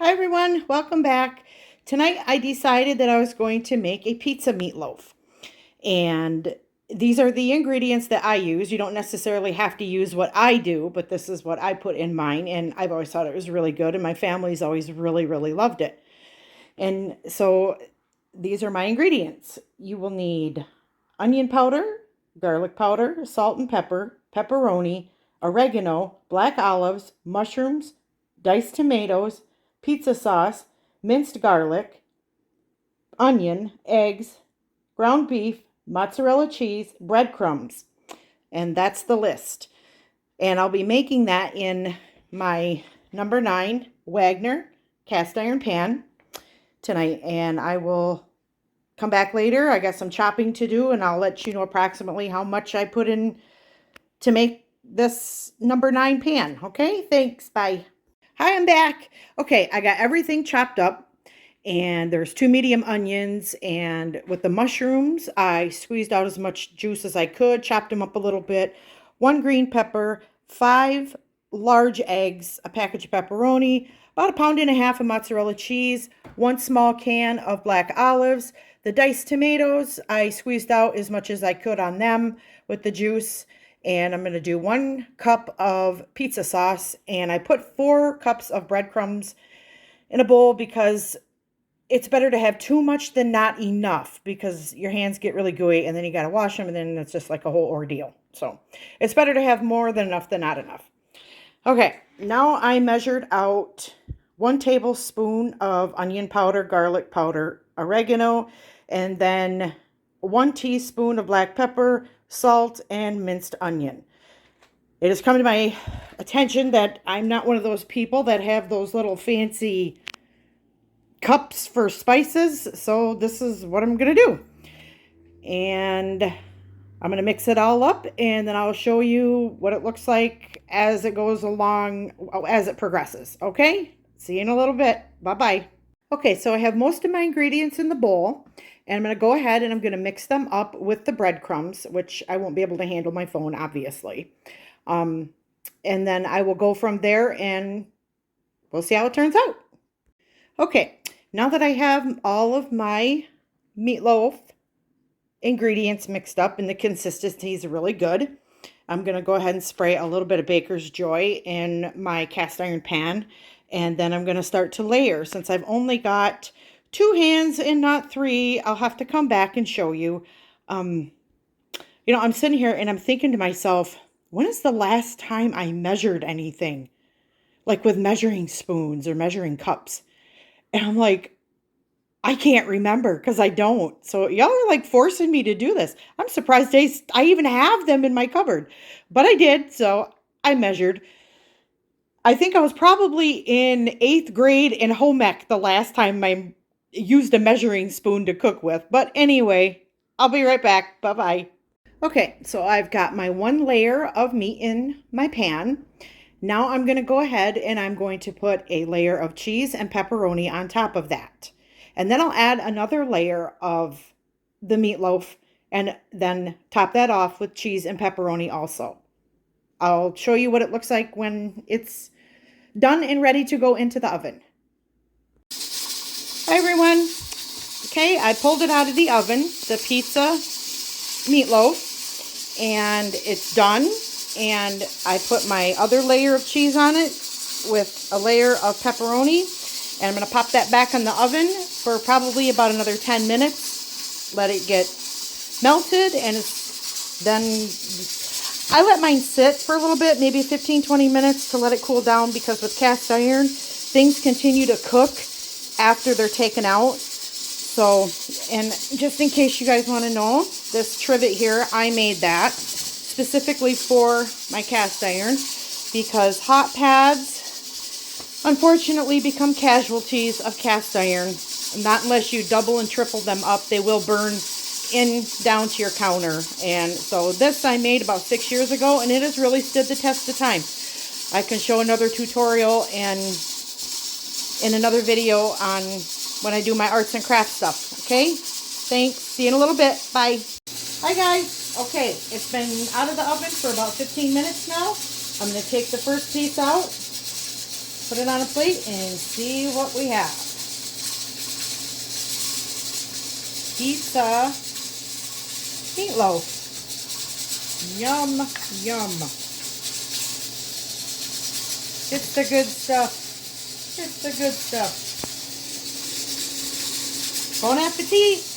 Hi everyone, welcome back. Tonight I decided that I was going to make a pizza meatloaf. And these are the ingredients that I use. You don't necessarily have to use what I do, but this is what I put in mine. And I've always thought it was really good. And my family's always really loved it. And so these are my ingredients. You will need onion powder, garlic powder, salt and pepper, pepperoni, oregano, black olives, mushrooms, diced tomatoes, pizza sauce, minced garlic, onion, eggs, ground beef, mozzarella cheese, breadcrumbs. And that's the list. And I'll be making that in my number 9 Wagner cast iron pan tonight. And I will come back later. I got some chopping to do, and I'll let you know approximately how much I put in to make this number 9 pan. Okay, thanks. Bye. Hi, I'm back. Okay, I got everything chopped up, and there's 2 medium onions, and with the mushrooms, I squeezed out as much juice as I could, chopped them up a little bit, 1 green pepper, 5 large eggs, a package of pepperoni, about 1.5 pounds of mozzarella cheese, 1 small can of black olives, the diced tomatoes, I squeezed out as much as I could on them with the juice. And I'm going to do 1 cup of pizza sauce. And I put 4 cups of breadcrumbs in a bowl because it's better to have too much than not enough, because your hands get really gooey and then you got to wash them and then it's just like a whole ordeal. So it's better to have more than enough than not enough. Okay, now I measured out 1 tablespoon of onion powder, garlic powder, oregano, and then 1 teaspoon of black pepper, salt, and minced onion. It has come to my attention that I'm not one of those people that have those little fancy cups for spices, so this is what I'm going to do. And I'm going to mix it all up, and then I'll show you what it looks like as it goes along, as it progresses. Okay? See you in a little bit. Bye-bye. Okay, so I have most of my ingredients in the bowl, and I'm going to go ahead and I'm going to mix them up with the breadcrumbs, which I won't be able to handle my phone, obviously. And then I will go from there, and we'll see how it turns out. Okay, now that I have all of my meatloaf ingredients mixed up and the consistency is really good, I'm going to go ahead and spray a little bit of Baker's Joy in my cast iron pan, and then I'm going to start to layer. Since I've only got 2 hands and not 3, I'll have to come back and show you. I'm sitting here and I'm thinking to myself, when is the last time I measured anything? Like with measuring spoons or measuring cups. And I'm like, I can't remember because I don't. So y'all are like forcing me to do this. I'm surprised I even have them in my cupboard. But I did, so I measured. I think I was probably in 8th grade in home ec the last time I used a measuring spoon to cook with. But anyway, I'll be right back. Bye-bye. Okay, so I've got my 1 layer of meat in my pan. Now I'm going to go ahead and I'm going to put a layer of cheese and pepperoni on top of that. And then I'll add another layer of the meatloaf and then top that off with cheese and pepperoni also. I'll show you what it looks like when it's done and ready to go into the oven. Hi everyone. Okay, I pulled it out of the oven, the pizza meatloaf, and it's done. And I put my other layer of cheese on it with a layer of pepperoni. And I'm going to pop that back in the oven for probably about another 10 minutes. Let it get melted, and then I let mine sit for a little bit, maybe 15-20 minutes to let it cool down, because with cast iron, things continue to cook after they're taken out. So, and just in case you guys want to know, this trivet here, I made that specifically for my cast iron, because hot pads unfortunately become casualties of cast iron. Not unless you double and triple them up, they will burn in down to your counter. And so this I made about 6 years ago, and it has really stood the test of time. I can show another tutorial and in another video on when I do my arts and crafts stuff. Okay, thanks, see you in a little bit. Bye. Hi guys. Okay, it's been out of the oven for about 15 minutes now. I'm going to take the first piece out. put it on a plate and see what we have. Pizza meatloaf. Yum, yum. It's the good stuff. It's the good stuff. Bon appetit.